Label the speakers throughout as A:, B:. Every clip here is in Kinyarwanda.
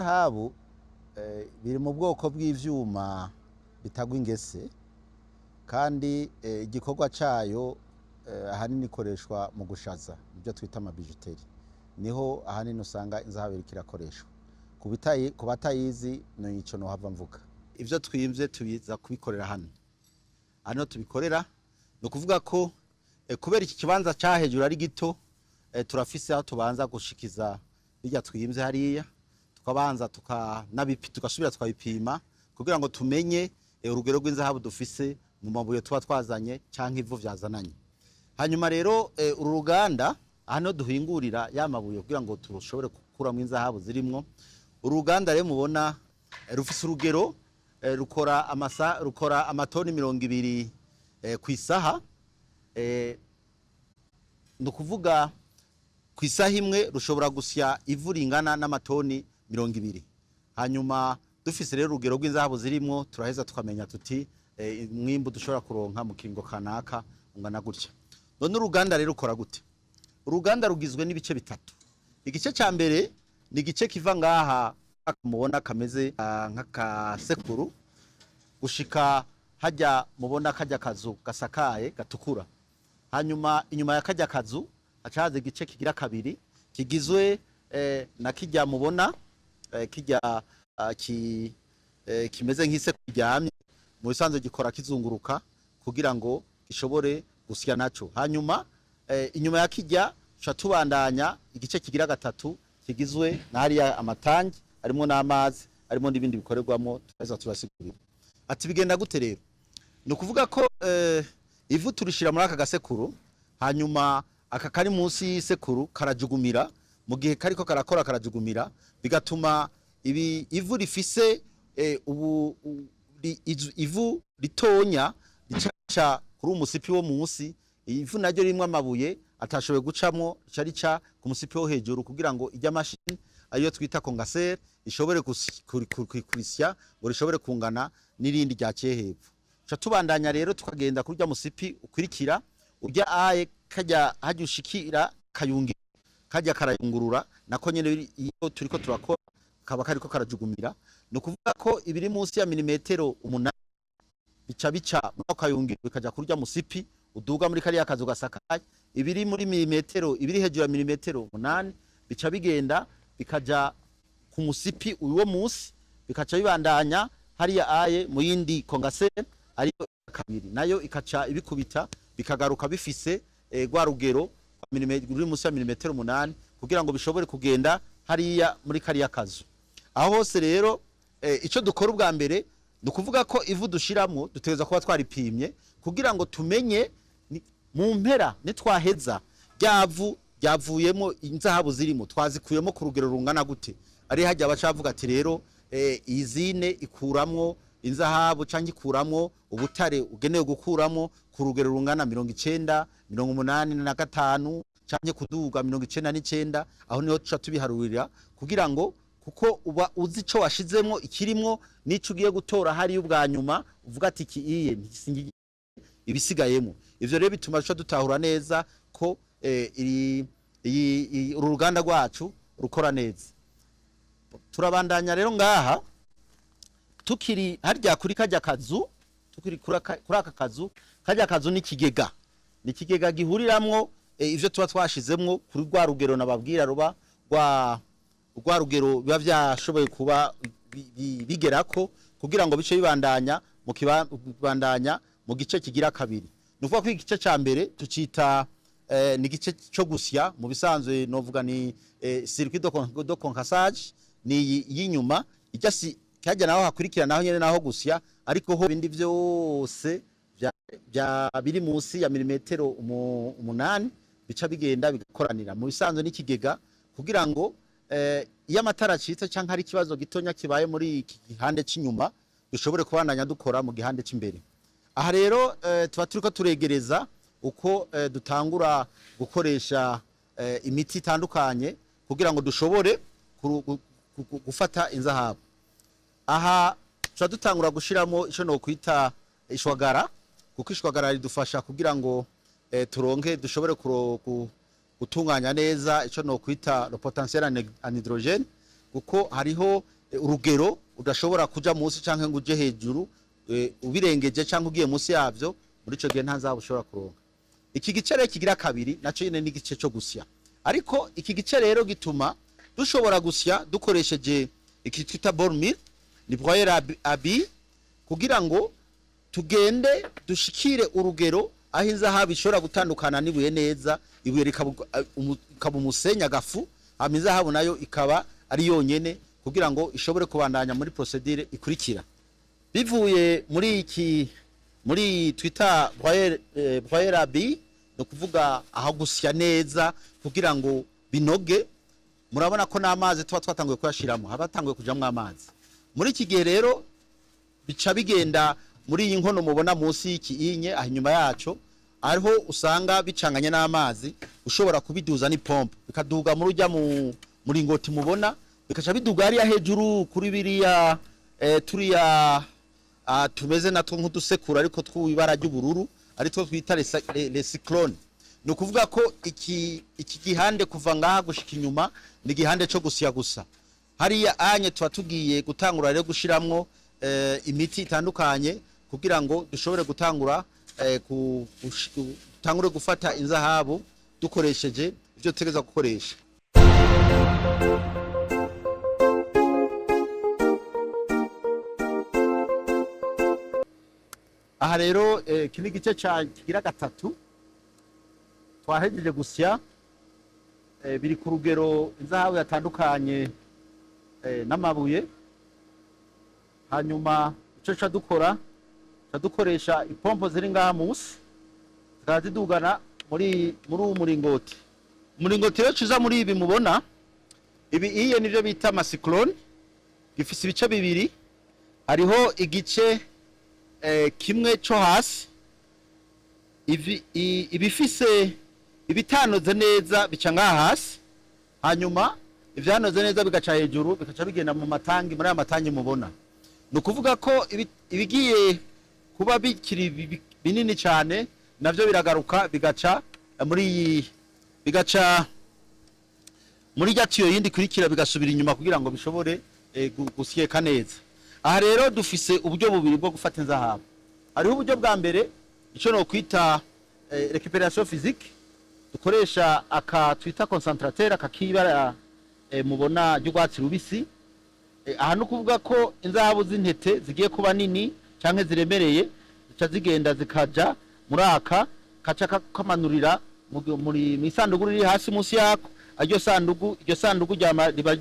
A: Inzahabu biri mu bwoko bw'ivyuma bitagwa ingese kandi igikorwa cayo ahanini ikoreshwa mu gushaza ibyo twita amabijuteri, niho ahanini usanga inzahabu iriko irakoreshwa. Ku batayizi nico nohava mvuga. Ivyo twimvye tubiza kubikorera hano tubikorera, ni ukuvuga ko kubera iki kibanza ca hejuru ari gito, turafise aho tubanza gushikiza birya twimvye hariya, tukabanza tugasubira tukabipima kugira ngo tumenye urugero rw'inzahabu dufise mu mabuye tuba twazanye canke ivu vyazananye. Hanyuma rero uru ruganda hano duhingurira ya mabuye kugira ngo tushobore gukuramwo inzahabu zirimwo. Uru ruganda rero mubona rufise urugero rukora amatoni 200 kw'isaha, ni ukuvuga kw'isaha imwe rushobora gusya ivu ringana n'amatoni 200. Hanyuma dufise rero urugero rw'inzahabu zirimwo turaheza tukamenya tuti mwimbu dushobora kuronka mu kiringo kanaka ungana gutya. None uruganda rero ukora gute? Uruganda rugizwe n'ibice bitatu. Igice ca mbere ni igice kiva ngaha mubona kameze nk'akasekuru gushika hajya mubona kajya kazu gasakaye gatukura. Hanyuma inyuma ya kajya kazu hacaza igice kigira kabiri kigizwe na kijya mubona kijya kimeze nk'isekuru ryamye, mu bisanzwe gikora kizunguruka kugira ngo gishobore gusya naco. Hanyuma inyuma ya kijya tuca tubandanya igice kigira gatatu kigizwe na hariya amatangi arimo n'amazi arimo n'ibindi bikorerwamo, tuza turasigurira. Ati bigenda gute rero? Ni ukuvuga ko ivu turishira muri aka gasekuru, hanyuma aka kari munsi y'isekuru karajugumira, mu gihe kariko karakora karajugumira, bigatuma ivu rifise ivu ritonya rica kuri umusipi wo munsi, ivu naryo rimwe amabuye atashoboye gucamwo rica ku musipi wo hejuru kugira ngo ijya mashini ariyo twita kongasere ishobore kurisya ngo rishobore kungana n'irindi ryaciye hepfo. Tuca tubandanya rero tukagenda kurya musipi ukurikira urya aye kajya hajya ushikira kajya karayungurura, nako nyene iyo turiko turakora kaba kariko karajugumira. Ni ukuvuga ko ibiri munsi ya milimetero 8 bica mu kayungiro bikaja kurya musipi uduga muri kariya kazu gasakaye, ibiri muri milimetero ibiri hejuru ya milimetero 8 bica bigenda bikaja ku musipi uwo munsi, bikaca bibandanya hariya aye mu yindi kongasere ariyo kabiri, nayo ikaca ibikubita bikagaruka bifise gwa rugero ruri munsi ya milimetero 8 kugira ngo bishobore kugenda hariya muri kariya kazu. Aho hose rero ico dukora ubwa mbere ni ukuvuga ko ivu dushiramwo dutegerezwa kuba twaripimye kugira ngo tumenye mu mpera nitwaheza ryavu ryavuyemo inzahabu zirimo twazikuyemo ku rugero rungana gute. Ari hajya bacavuga ati rero izine ikuramwo inzahabu canke ikuramwo ubutare ugenewe gukuramwo ku rugero rungana 90, 85 canke kuduga 99. Aho niho tuca tubiharurira kugira ngo kuko uba uzi ico washizemwo ikirimwo nico ugiye gutora hari ubwa nyuma uvuga ati ikiye ntisingiye ibisigayemo. Ivyo rero bituma tuca dutahura neza ko uru ruganda rwacu rukora neza. Turabandanya rero ngaha tukiri harya kuri kajya kazu, tukiri kuri aka kazu, kajya kazu ni kigega gihuriramwo ivyo tuba twashizemwo kuri rwa rugero nababwira ruba rwa rugero biba vyashoboye kuba bigerako kugira ngo bice bibandanya mu gice kigira kabiri. Nuvuga ko igice ca mbere tucita ni gice cyo gusya, mu bisanzwe novuga ni circuit de concassage, ni yinyuma ijasi kajya naho hakurikira naho nyene naho gusya, ariko ho bindi vyose bya biri munsi ya milimetero 8 bica bigenda bigakoranira. Mu bisanzwe n'ikigega kugira ngo iyo amatara acitse canke hari ikibazo gitonya kibaye muri iki gihande c'inyuma dushobore kubandanya dukora mu gihande c'imbere. Aha rero tuba turiko turegereza uko dutangura gukoresha imiti itandukanye kugira ngo dushobore gufata inzahabu. Aha tuba dutangura gushiramo ico no kwita ishwagara, kuko ishwagara ridufasha kugira ngo turonke dushobore gutunganya neza ico no kwita le potentiel en hydrogène. kuko hariho urugero udashobora kuja munsi canke ngo uje hejuru, ubirengeje canke ugiye munsi yavyo, muri ico gihe nta zahabu ushobora kuronka. Iki gice rero kigira kabiri naco nyene ni igice cyo gusya, ariko iki gice rero gituma dushobora gusya dukoresheje iki twita ball mill, ni broyer abi, kugira ngo tugende dushikire urugero aho inzahabu ishobora gutandukana n'ibuye neza, ibuye rikaba umusenya gafu, hama inzahabu nayo ikaba ari yonyene, kugira ngo ishobore kubandanya muri procedure ikurikira. Bivuye muri twita broyer abi, no kuvuga aho gusya neza kugira ngo binoge. Murabona ko n'amazi tuba twatanguye kuyashiramo, habatanguye kujamwe amazi. Muri iki gihe rero bica bigenda muri iyi nkono mubona munsi y'ikiyinye, aho inyuma yaco ariho usanga bicanganye n'amazi, ushobora kubiduza ni pompe bikaduga muri ujya muri ngoti mubona, bikaca biduga hariya hejuru kuri biriya turiya tumeze natwo nk'udusekura ariko tw'ibara ry'ubururu, aritwo twita les cyclones. Ni ukuvuga ko iki gihande kuva ngaha gushika inyuma ni gihande cyo gusya gusa. Hariya anye tuba tugiye gutangura rero gushiramwo imiti itandukanye kugira ngo dushobore gutangura tangure gufata inzahabu dukoresheje ivyo tutegeza gukoresha. Aha rero kini gice kigira gatatu twahejeje gusya, biri ku rugero inzahabu yatandukanye n'amabuye. Hanyuma ico dukoresha ipompo ziri ngaha munsi, zikazidugana muri umuringoti. Umuringoti rero uza muri ibi mubona, ibi iye nivyo bita amacyclone, gifise ibice bibiri. Hariho igice kimwe cyo hasi, ibifise ibitanoze neza bica ngaha hasi, hanyuma ivyanoze neza bigaca hejuru, bikaca bigenda mu matangi, muri aya matangi mubona. Nukuvuga ko ibigiye kuba bikiri binini cyane navyo biragaruka bigaca muri gatiyo yindi kurikira, bigasubira inyuma kugira ngo bishobore gusyeka neza. Aha rero dufise uburyo bubiri bwo gufata inzahabu. Hariho uburyo bwa mbere ico no kwita récupération physique, dukoresha aka twita concentrateur, akakibara mubona ry'urwatsi rubisi. Aha no kuvuga ko inzahabu z'intete zigiye kuba nini canke ziremereye, zica zigenda zikaja muri aka kaca kamanurira muri misandugu riri hasi munsi yako. Iryo sandugu riba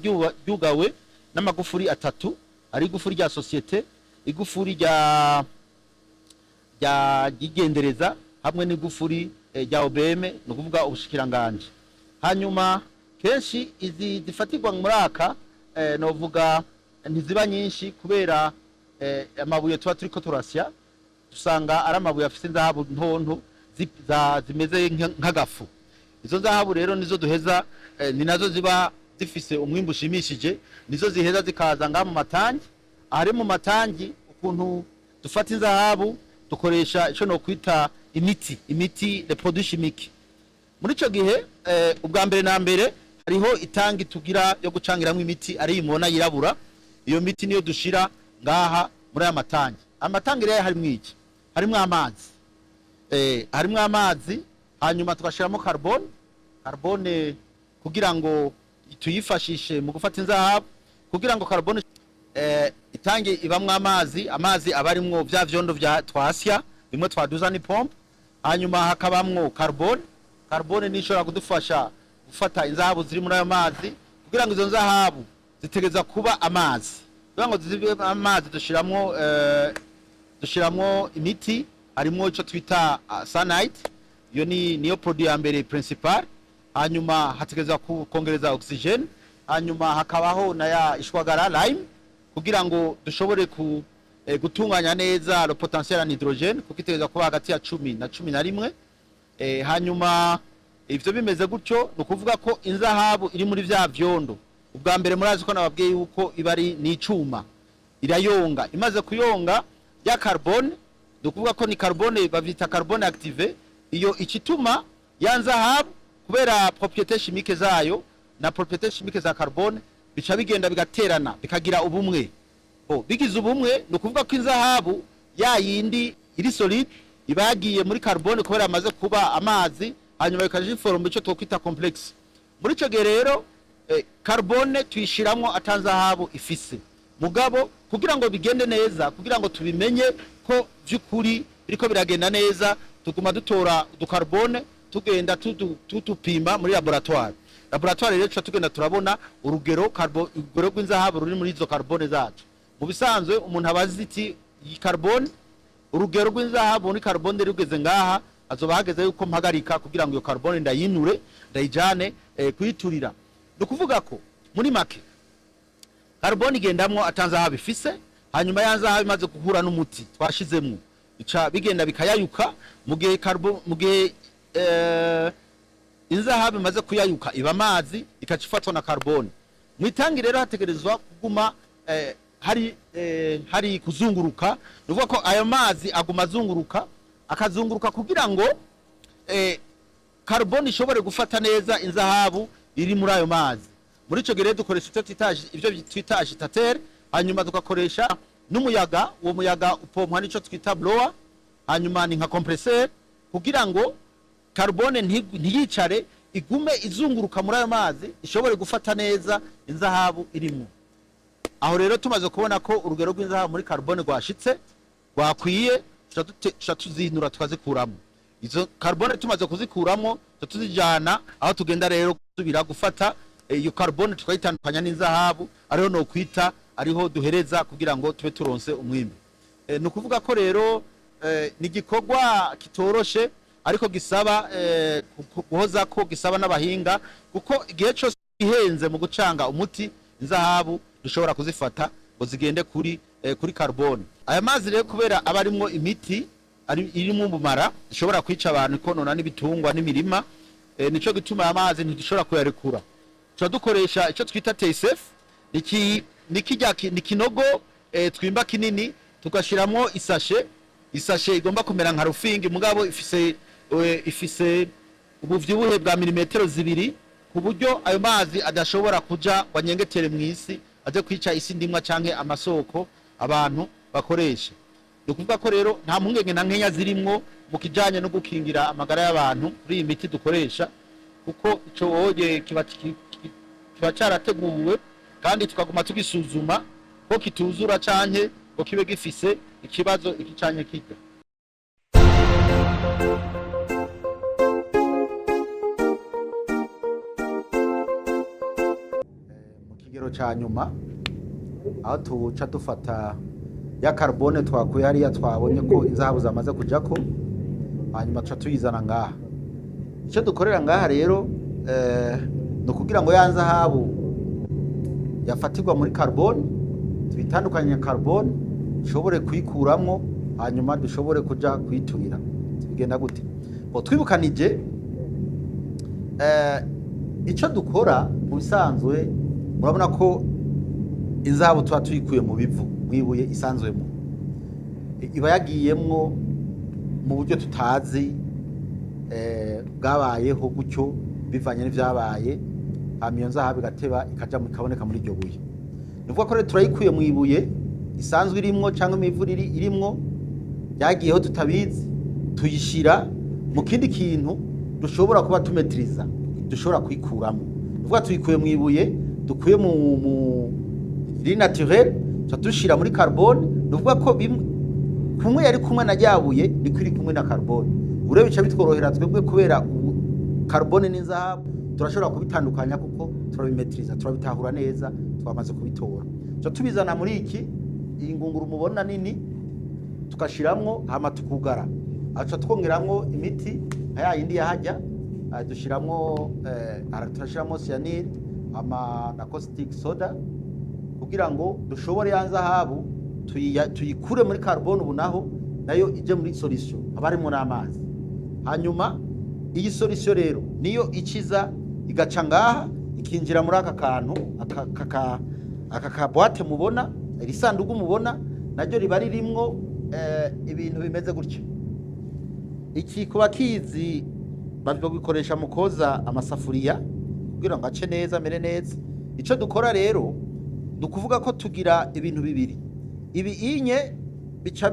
A: ryugawe n'amagufuri atatu, ari igufuri rya societe, igufuri rya gigendereza hamwe n'igufuri rya OBM, no kuvuga ubushikiranganje. Hanyuma kenshi izi zifatirwa muri aka novuga ntiziba nyinshi kubera amabuye tuba turiko turasya, dusanga ari amabuye afise inzahabu ntonto zimeze nk'agafu. Izo nzahabu rero nizo duheza, ni nazo ziba zifise umwimbu ushimishije, nizo ziheza zikaza ngaha mu matangi. Ahari mu matangi ukuntu dufata inzahabu, dukoresha ico no kwita imiti les produits chimiques. Muri ico gihe ubwa mbere na mbere hariho itangi tugira yo gucangiramwe imiti, ari imona yirabura. Iyo miti niyo dushira ngaha muri aya matangi. Amatangi rero harimwo amazi, harimwo amazi, hanyuma tugashiramo carbone kugira ngo tuyifashishe mu gufata inzahabu, kugira ngo carbone itangi ibamwe amazi abarimwo vya vyondo vya twasya bimwe twaduza ni pompe. Hanyuma hakabamwo carbone nishobora kudufasha gufata inzahabu ziri muri ayo mazi, kugira ngo izo nzahabu zitegeza kuba amazi. Kugira ngo zibe amazi dushiramwo imiti, harimo ico twita cyanide, iyo niyo produit ya mbere principal. Hanyuma hategeza kongereza oxygene, hanyuma hakabaho na ya ishwagara lime, kugira ngo dushobore gutunganya neza le potentiel en hydrogène, kuko itegeza kuba hagati ya 10 na 11. Hanyuma ivyo bimeze gutyo, no kuvuga ko inzahabu iri muri vya vyondo. Ubwa mbere murazi ko nababwiye yuko ibari ni icuma, irayonga. Imaze kuyonga ya carbone, no kuvuga ko ni carbone bavita carbone active, iyo ikituma ya nzahabu kubera propriété chimique zayo na propriété chimique za carbone bica bigenda bigaterana bikagira ubumwe. Bigize ubumwe no kuvuga ko inzahabu ya yindi iri solide ibagiye muri carbone kubera amaze kuba amazi hanyuma bikaje forme ico twokwita complex. Muri ico gihe rero carbone tuyishiramo atanzahabu ifise mugabo kugira ngo bigende neza, kugira ngo tubimenye ko byukuri biriko biragenda neza, tuguma dutora du carbone tugenda tutupima muri laboratoire. Laboratoire rero tugenda turabona urugero rw'inzahabu ruri muri izo carbone zacu. Mu bisanzwe umuntu abazi iti carbone urugero rw'inzahabu muri carbone rugeze ngaha azoba hageze yuko mpagarika kugira ngo iyo carbone ndayinure ndayijane kuyiturira. No kuvuga ko muri make carbone igendamwo atanzahabu ifise, hanyuma yanzahabu imaze guhura n'umuti twashizemwo ica bigenda bikayayuka. Mu gihe inzahabu imaze kuyayuka iba amazi ikacifatwa na carbone. Mu itangi rero hategerezwa kuguma hari kuzunguruka, nuvuga ko ayo mazi aguma akazunguruka kugira ngo carbone ishobore gufata neza inzahabu iri muri ayo mazi. Muri ico gihe dukoresha ivyo twita agitateur, hanyuma tugakoresha n'umuyaga. Uwo muyaga upompwa nico twita blower, hanyuma ni nka compresseur kugira ngo carbone ntiyicare, igume izunguruka muri ayo mazi ishobore gufata neza inzahabu irimo. Aho rero tumaze kubona ko urugero rw'inzahabu muri carbone rwashitse rwakwiye, tuzinura tukazikuramo. Izo carbone tumaze kuzikuramo tuzijana aho tugenda rero kusubira gufata iyo carbone tukayitandukanya n'inzahabu, ariho no kwita ariho duhereza kugira ngo tube turonse umwimbi. No kuvuga ko rero ni igikorwa kitoroshe ariko gisaba guhoza ko gisaba n'abahinga, kuko igihe cyose ihenze mu gucanga umuti inzahabu dushobora kuzifata ngo zigende kuri carbone. Aya mazi rero kubera aba arimwo imiti irimo ubumara ishobora kwica abantu ikonona n'ibitungwa n'imirima, nico gituma aya mazi ntidushobora kuyarekura. Dukoresha ico twita TSF, ni kinogo twimba kinini tugashiramo isashe igomba kumera nka rufingi mugabo ifise ubuvyibuhe bwa milimetero 2 ku buryo ayo mazi adashobora kuja wanyengetere mw'isi aje kwica isi ndimwa canke amasoko abantu bakoresha. No kuvuga ko rero nta mpungenge na nkenya zirimwo mu kijanye no gukingira amagara y'abantu kuri iyi miti dukoresha, kuko ico woye kiba carateguwe kandi tukaguma tugisuzuma ko kituzura canke ko kibe gifise ikibazo ikicanye kijya. Mu kigero ca nyuma aho tuca dufata ya carbone twakuye hariya twabonye ko inzahabu zamaze kujako, hanyuma tuca tuyizana ngaha. Icyo dukorera ngaha rero no kugira ngo ya nzahabu yafatirwa muri carbone tubitandukanye na carbone dushobore kuyikuramwo, hanyuma dushobore kuja kuyiturira. Bigenda gute? Twibukanije icyo dukora mu bisanzwe, murabona ko inzahabu tuba tuyikuye mu bivu mwibuye isanzwemo, iba yagiyemwo mu buryo tutazi bwabayeho gutyo bivanye n'ivyabaye, hama iyo nzahabu igateba ikaboneka muri iryo buye. Nivuga ko rero turayikuye mu ibuye isanzwe irimwo cyangwa imivuriri irimwo yagiyeho tutabizi, tuyishira mu kindi kintu dushobora kuba tumetriza, dushobora kuyikuramo. Nivuga tuyikuye mu ibuye dukuye mu ri naturel dushira muri carbone. Nivuga ko kumwe yari kumwe na ryabuye nikwiri kumwe na carbone. Ure bica bitworohera twebwe kubera carbone n'inzahabu turashobora kubitandukanya kuko turabimetriza, turabitahura neza, twamaze kubitora. Tubizana muri iki ingunguru mubona nini tukashiramwo, hama tukugara. Aca twongeramwo imiti aya yindi yahajya, dushiramwo turashiramo cyanide na caustic soda kugira ngo dushobore ya nzahabu tuyikure muri carbone, ubu naho nayo ije muri solution abarimo n'amazi. Hanyuma iyi solution rero niyo ikiza igaca ngaha ikinjira muri aka kantu aka boîte mubona, iri sanduku mubona naryo riba ririmwo ibintu bimeze gutyo. Iki kuba kizi babikoresha mu koza amasafuriya kugira ngo ace neza mere neza. ico dukora rero dukuvuga ko tugira ibintu bibiri. Ibi inye bica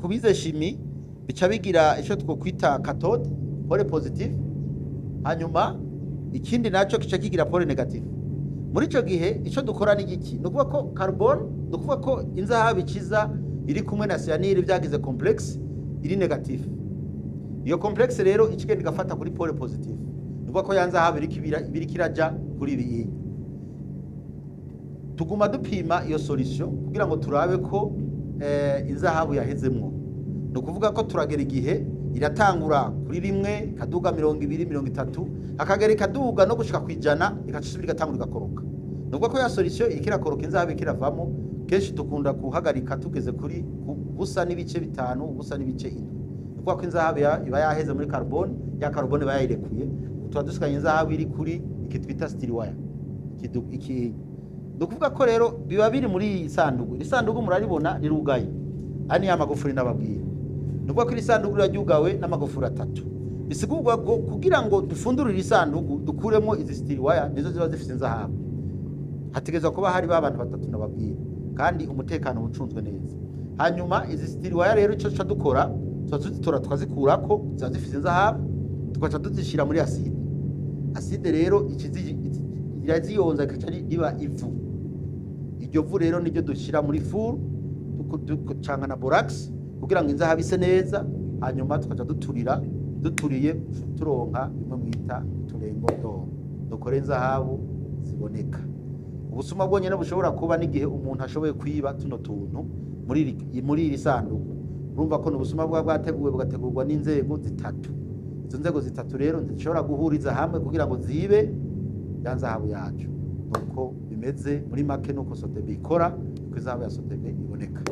A: kubize shimi bica bigira ico twokwita cathode pole positive, hanyuma ikindi naco kica kigira pole negative. Muri ico gihe ico dukora ni iki? Nukuvuga ko carbone, nukuvuga ko inzahabu ikiza iri kumwe na cyanide byagize complex iri negative. Iyo complex rero ikigenda igafata kuri pole positive. Nukuvuga ko yanzahabu iri kiraja kuri ibi. Tuguma dupima iyo solution kugira ngo turabe ko inzahabu yahezemwo. Nukuvuga ko turagera igihe iratangura kuri rimwe kaduga 20 30 akagera ikaduga no gushika kwijana ikacusubira igatangura igakoroka. Nukuvuga ko ya solution ikirakoroka inzahabu ikiravamo, kenshi tukunda kuhagarika tugeze kuri busa n'ibice 5 busa n'ibice 7. Nukuvuga ko inzahabu iba yaheze muri carbone, ya carbone iba yayirekuye, tuba dusikanye inzahabu iri kuri iki twita steel wire iki. Nukuvuga ko rero biba biri muri isandugu. Isandugu muraribona rirugaye, ani ya magufuri nababwira. Nukuvuga ko isandugu ryajugawe n'amagufuri 3. Bisigurwa ko kugira ngo dufundurire isandugu dukuremo izi steel wire nizo ziba zifite inzahabu, hategezwa kuba hari abantu 3 nababwira, kandi umutekano ucunzwe neza. Hanyuma izi steel wire rero ico cha dukora tuzitora tukazikurako ziba zifite inzahabu, tukaca tuzishira muri acide. Acide rero iraziyonza ikaca riba ivu. Iryo vu rero niryo dushira muri furu ducanga na borax kugira ngo inzahabu ise neza, hanyuma tukaca duturiye turonka bimwe mwita turengo do dukore inzahabu ziboneka. Ubusuma bwonyene bushobora kuba n'igihe umuntu ashoboye kwiba tuno tuntu muri iri sanduku. Urumva ko n'ubusuma bwateguwe bugategurwa n'inzego zitatu. Izo nzego zitatu rero zishobora guhuriza hamwe kugira ngo zibe yanzahabu yacu. Nuko bimeze muri make nuko Sotebi ikora, ko izahabu ya Sotebi iboneka.